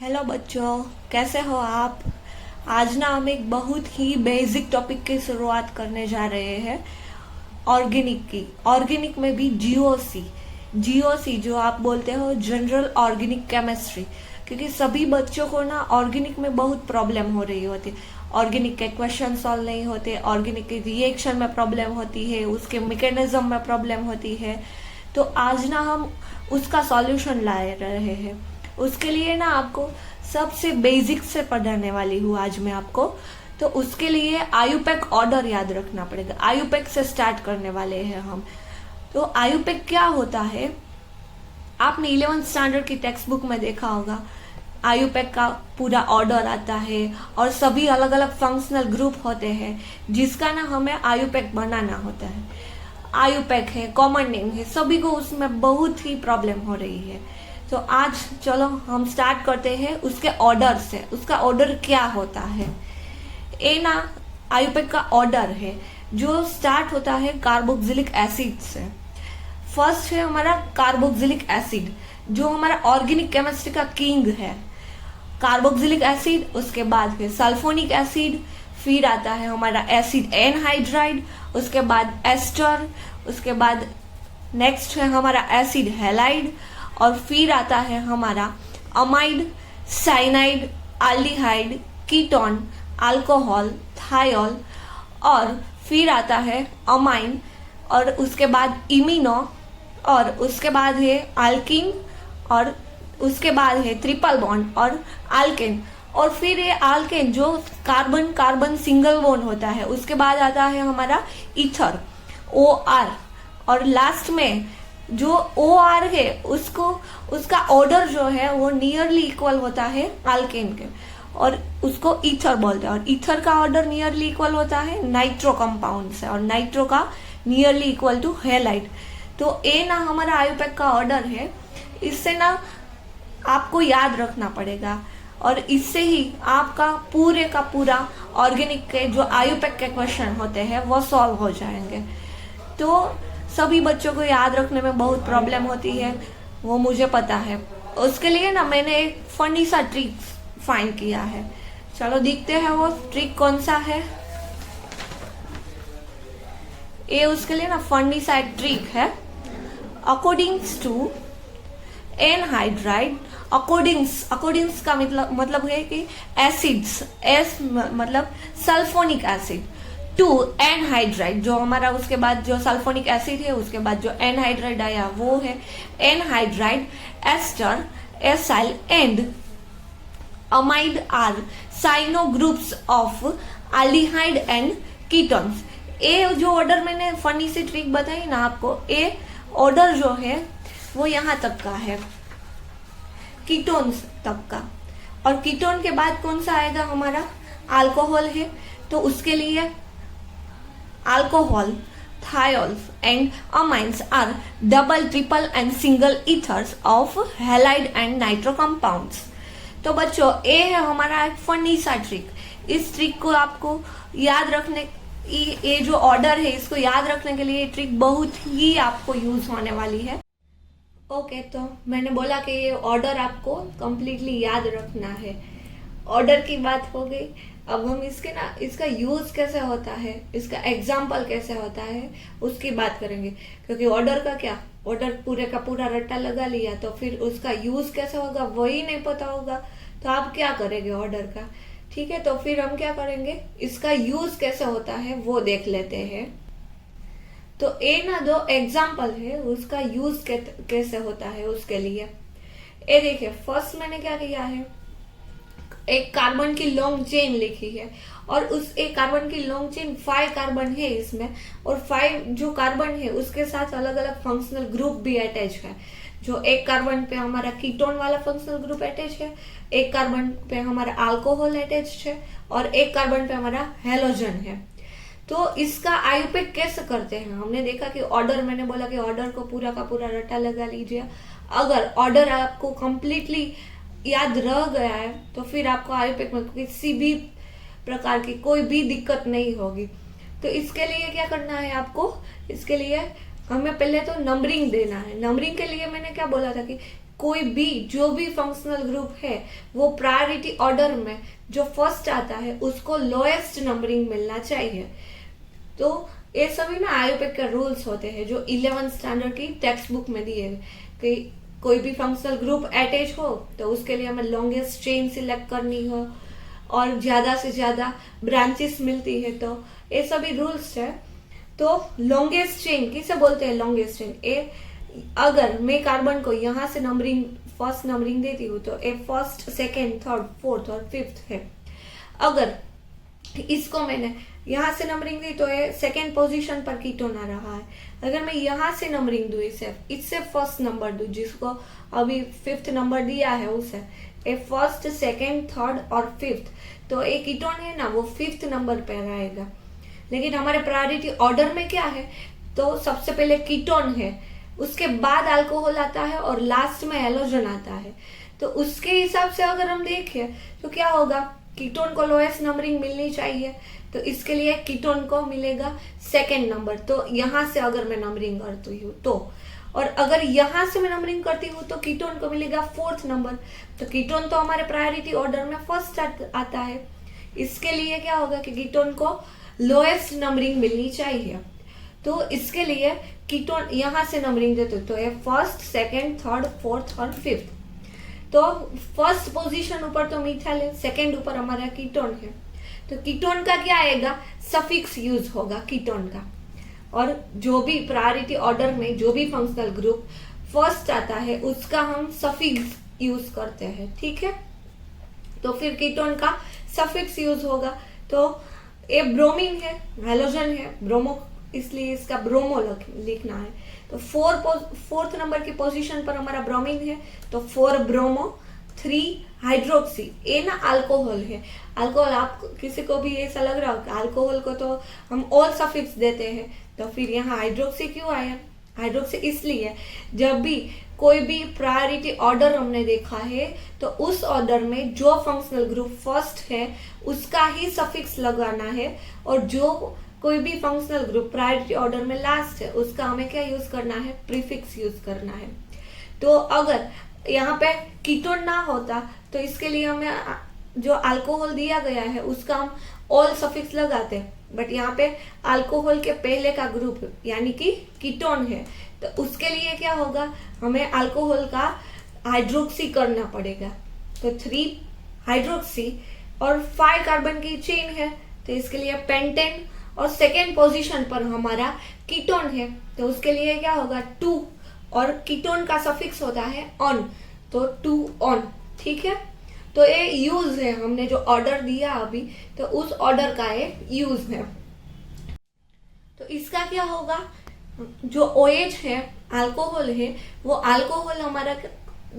Hello बच्चों, कैसे हो आप। आज ना हम एक बहुत ही बेसिक टॉपिक की शुरुआत करने जा रहे हैं। ऑर्गेनिक की। ऑर्गेनिक में भी जीओसी। जीओसी जो आप बोलते हो जनरल ऑर्गेनिक केमिस्ट्री, क्योंकि सभी बच्चों को ना ऑर्गेनिक में बहुत प्रॉब्लम हो रही होती है। ऑर्गेनिक के क्वेश्चन सॉल्व नहीं होते, ऑर्गेनिक के रिएक्शन में प्रॉब्लम होती है, उसके मैकेनिज्म में प्रॉब्लम होती है। तो आज ना हम उसका सॉल्यूशन ला रहे हैं। उसके लिए ना आपको सबसे बेसिक से पढ़ाने वाली हूँ आज मैं आपको। तो उसके लिए आयुपेक ऑर्डर याद रखना पड़ेगा। आयुपेक से स्टार्ट करने वाले हैं हम। तो आयुपेक क्या होता है, आपने 11th स्टैंडर्ड की टेक्स्ट बुक में देखा होगा। आयुपेक का पूरा ऑर्डर आता है और सभी अलग अलग फंक्शनल ग्रुप होते हैं जिसका ना हमें आयुपेक बनाना होता है। आयुपेक है, कॉमन नेम है, सभी को उसमें बहुत ही प्रॉब्लम हो रही है। तो आज चलो हम स्टार्ट करते हैं उसके ऑर्डर से। उसका ऑर्डर क्या होता है, ए ना आयुपेक का ऑर्डर है जो स्टार्ट होता है कार्बोक्सिलिक एसिड से। फर्स्ट है हमारा कार्बोक्सिलिक एसिड जो हमारा ऑर्गेनिक केमिस्ट्री का किंग है। कार्बोक्सिलिक एसिड, उसके बाद फिर सल्फोनिक एसिड, फिर आता है हमारा एसिड एनहाइड्राइड, उसके बाद एस्टर, उसके बाद नेक्स्ट है हमारा एसिड हैलाइड, और फिर आता है हमारा amide, cyanide, aldehyde, ketone, alcohol, thiol, और फिर आता है अमाइन, और उसके बाद इमिनो, और उसके बाद है अल्किन, और उसके बाद है ट्रिपल बॉन्ड और अल्केन, और फिर ये अल्केन जो कार्बन कार्बन सिंगल बॉन्ड होता है। उसके बाद आता है हमारा ईथर, ओ आर, और लास्ट में जो ओ आर है उसको उसका ऑर्डर जो है वो नियरली इक्वल होता है अल्केन के, और उसको ईथर बोलते हैं। और ईथर का ऑर्डर नियरली इक्वल होता है नाइट्रो कंपाउंड से, और नाइट्रो का नियरली इक्वल टू हैलाइड। तो ए ना हमारा आयुपेक का ऑर्डर है। इससे ना आपको याद रखना पड़ेगा और इससे ही आपका पूरे का पूरा ऑर्गेनिक के जो आयुपेक के क्वेश्चन होते हैं वो सॉल्व हो जाएंगे। तो सभी बच्चों को याद रखने में बहुत प्रॉब्लम होती है, वो मुझे पता है। उसके लिए ना मैंने एक फनी सा ट्रिक फाइंड किया है। चलो देखते हैं वो ट्रिक कौन सा है। ये उसके लिए ना फनी सा एक ट्रिक है। अकॉर्डिंग्स टू एनहाइड्राइड, अकॉर्डिंग्स का मतलब है कि एसिड्स, एस मतलब सल्फोनिक एसिड, टू एनहाइड्राइड जो हमारा उसके बाद जो सल्फोनिक एसिड है उसके बाद जो एनहाइड्राइड आया वो है anhydride, ester, acyl and amide are cyano groups of aldehyde and ketones. ये जो ऑर्डर मैंने फनी सी ट्रिक बताई ना आपको, ये ऑर्डर जो है वो यहाँ तक का है, कीटोन्स तक का। और कीटोन के बाद कौन सा आएगा हमारा, अल्कोहल है, तो उसके लिए alcohol, thiols and amines are double, triple and single ethers of halide and nitro compounds। तो बच्चों ये है हमारा एक फनी सा ट्रिक। इस ट्रिक को आपको याद रखने, ये जो ऑर्डर है इसको याद रखने के लिए ये ट्रिक बहुत ही आपको यूज होने वाली है। ओके, तो मैंने बोला कि ये ऑर्डर आपको कंप्लीटली याद रखना है। ऑर्डर की बात हो गई, अब हम इसके ना इसका यूज कैसे होता है, इसका एग्जाम्पल कैसे होता है उसकी बात करेंगे। क्योंकि ऑर्डर का क्या, ऑर्डर पूरे का पूरा रट्टा लगा लिया तो फिर उसका यूज कैसे होगा वही नहीं पता होगा, तो आप क्या करेंगे ऑर्डर का। ठीक है, तो फिर हम क्या करेंगे, इसका यूज कैसे होता है वो देख लेते हैं। तो ए ना दो एग्जाम्पल है उसका यूज कैसे होता है उसके लिए। ये देखिए, फर्स्ट मैंने क्या किया है, एक कार्बन की लॉन्ग चेन लिखी है, और उस एक कार्बन की लॉन्ग चेन 5 कार्बन है इसमें, और 5 जो कार्बन है उसके साथ अलग अलग फंक्शनल ग्रुप भी अटैच है। जो एक कार्बन पे हमारा कीटोन वाला फंक्शनल ग्रुप अटैच है, एक कार्बन पे हमारा अल्कोहल अटैच है, और एक कार्बन पे हमारा हेलोजन है। तो इसका आयुपेक कैसे करते हैं, हमने देखा कि ऑर्डर, मैंने बोला कि ऑर्डर को पूरा का पूरा रट्टा लगा लीजिए। अगर ऑर्डर आपको कंप्लीटली याद रह गया है तो फिर आपको आयुपेक में किसी भी प्रकार की कोई भी दिक्कत नहीं होगी। तो इसके लिए क्या करना है आपको, इसके लिए हमें पहले तो नंबरिंग देना है। नंबरिंग के लिए मैंने क्या बोला था कि कोई भी जो भी फंक्शनल ग्रुप है वो प्रायोरिटी ऑर्डर में जो फर्स्ट आता है उसको लोएस्ट नंबरिंग मिलना चाहिए। तो ये सभी ना आईयूपीएसी के रूल्स होते हैं जो 11th स्टैंडर्ड की टेक्स्ट बुक में दिए हैं कि कोई भी फंक्शनल ग्रुप अटैच हो तो उसके लिए हमें लॉन्गेस्ट चेन सिलेक्ट करनी हो और ज्यादा से ज्यादा ब्रांचेस मिलती है, तो ये सभी रूल्स है। तो लॉन्गेस्ट चेन किसे बोलते हैं? लॉन्गेस्ट चेन ए, अगर मैं कार्बन को यहाँ से नंबरिंग फर्स्ट नंबरिंग देती हूँ तो ए फर्स्ट, सेकेंड, थर्ड, फोर्थ और फिफ्थ है। अगर इसको मैंने यहाँ से नंबरिंग दी तो ये सेकेंड पोजीशन पर कीटोन आ रहा है। अगर मैं यहाँ से नंबरिंग दूँ इससे फर्स्ट नंबर दूँ, जिसको अभी फिफ्थ नंबर दिया है उसे ए फर्स्ट, सेकेंड, थर्ड और फिफ्थ, तो एक कीटोन है ना वो फिफ्थ नंबर पे रहेगा। लेकिन हमारे प्रायोरिटी ऑर्डर में क्या है? तो सबसे पहले कीटोन है, उसके बाद अल्कोहल आता है और लास्ट में हैलोजन आता है। तो उसके हिसाब से अगर हम देखें तो क्या होगा, कीटोन को लोएस्ट नंबरिंग मिलनी चाहिए, तो इसके लिए कीटोन को मिलेगा सेकेंड नंबर। तो यहाँ से अगर मैं नंबरिंग करती हूँ तो, और अगर यहाँ से मैं नंबरिंग करती हूँ तो कीटोन को मिलेगा फोर्थ नंबर। तो कीटोन तो हमारे प्रायोरिटी ऑर्डर में फर्स्ट आता है, इसके लिए क्या होगा कि कीटोन को लोएस्ट नंबरिंग मिलनी चाहिए। तो इसके लिए कीटोन यहाँ से नंबरिंग देते तो ये फर्स्ट, सेकेंड, थर्ड, फोर्थ और फिफ्थ। तो फर्स्ट पोजीशन ऊपर तो मिथाइल है, सेकेंड ऊपर हमारा कीटोन है। तो कीटोन का क्या आएगा? सफिक्स यूज होगा कीटोन का। और जो भी प्रायोरिटी ऑर्डर में जो भी फंक्शनल ग्रुप फर्स्ट आता है उसका हम सफिक्स यूज करते हैं, ठीक है। तो फिर कीटोन का सफिक्स यूज होगा। तो ये ब्रोमीन है, हैलोजन है, ब्रोमो, इसलिए इसका ब्रोमो लिखना है। तो फोर्थ नंबर की पोजीशन पर हमारा ब्रोमीन है, तो 4 ब्रोमो, 3 हाइड्रोक्सी। ये ना अल्कोहल है। अल्कोहल, आप किसी को भी ऐसा लग रहा हो कि अल्कोहल को तो हम ऑल सफिक्स देते हैं, तो फिर यहाँ हाइड्रोक्सी क्यों आया? हाइड्रोक्सी इसलिए जब भी कोई भी प्रायोरिटी ऑर्डर हमने देखा है तो उस ऑर्डर में जो फंक्शनल ग्रुप फर्स्ट है उसका ही सफिक्स लगाना है, और जो कोई भी फंक्शनल ग्रुप प्रायोरिटी ऑर्डर में लास्ट है उसका हमें क्या यूज करना है? प्रीफिक्स यूज करना है। तो अगर यहाँ पे कीटोन ना होता तो इसके लिए हमें जो अल्कोहल दिया गया है उसका हम ऑल सफिक्स लगाते, बट यहाँ पे अल्कोहल के पहले का ग्रुप यानी कि कीटोन है, तो उसके लिए क्या होगा? हमें अल्कोहल का हाइड्रोक्सी करना पड़ेगा। तो 3 हाइड्रोक्सी और 5 कार्बन की चेन है, तो इसके लिए पेंटेन, और सेकेंड पोजीशन पर हमारा कीटोन है, तो उसके लिए क्या होगा? 2, और कीटोन का सफिक्स होता है ऑन, तो 2 ऑन, ठीक है। तो ये यूज है, हमने जो ऑर्डर दिया अभी तो उस ऑर्डर का ये यूज है। तो इसका क्या होगा? जो OH है, अल्कोहल है, वो अल्कोहल हमारा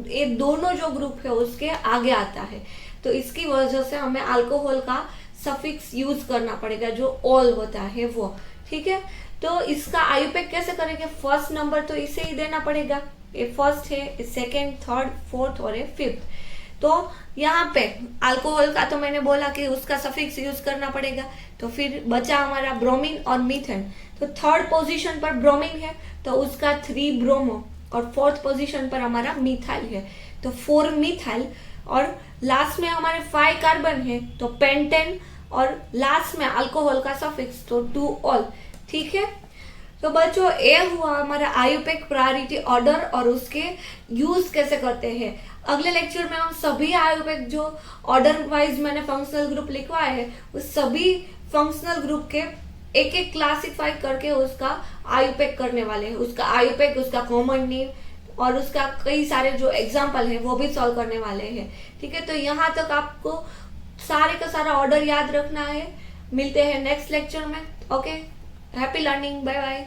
ये दोनों जो ग्रुप है उसके आगे आता है, तो इसकी वजह से हमें अल्कोहल का सफिक्स यूज करना पड़ेगा जो ऑल होता है वो, ठीक है। तो इसका आईयूपीएसी कैसे करेंगे? फर्स्ट नंबर तो इसे ही देना पड़ेगा, ये फर्स्ट है, ये सेकेंड, थर्ड, फोर्थ और ये फिफ्थ। तो यहाँ पे अल्कोहल का तो मैंने बोला कि उसका सफिक्स यूज करना पड़ेगा, तो फिर बचा हमारा ब्रोमीन और मीथेन। तो थर्ड पोजीशन पर ब्रोमीन है तो उसका 3 ब्रोमो, और फोर्थ पोजीशन पर हमारा मिथाइल है तो 4 मिथाइल, और लास्ट में हमारे 5 कार्बन है तो पेंटेन, और लास्ट में अल्कोहल का सफिक्स तो 2 ऑल, ठीक है। तो बच्चों ये हुआ हमारा आईयूपीएसी प्रायोरिटी ऑर्डर और उसके यूज कैसे करते हैं। अगले लेक्चर में हम सभी आईयूपीएसी जो ऑर्डर वाइज मैंने फंक्शनल ग्रुप लिखवाए हैं उस सभी फंक्शनल ग्रुप के एक एक क्लासिफाई करके उसका आईयूपीएसी करने वाले हैं, उसका आईयूपीएसी, उसका कॉमन नेम और उसका कई सारे जो एग्जाम्पल है वो भी सॉल्व करने वाले हैं, ठीक है। तो यहाँ तक आपको सारे का सारा ऑर्डर याद रखना है। मिलते हैं नेक्स्ट लेक्चर में। Okay, happy learning, bye bye.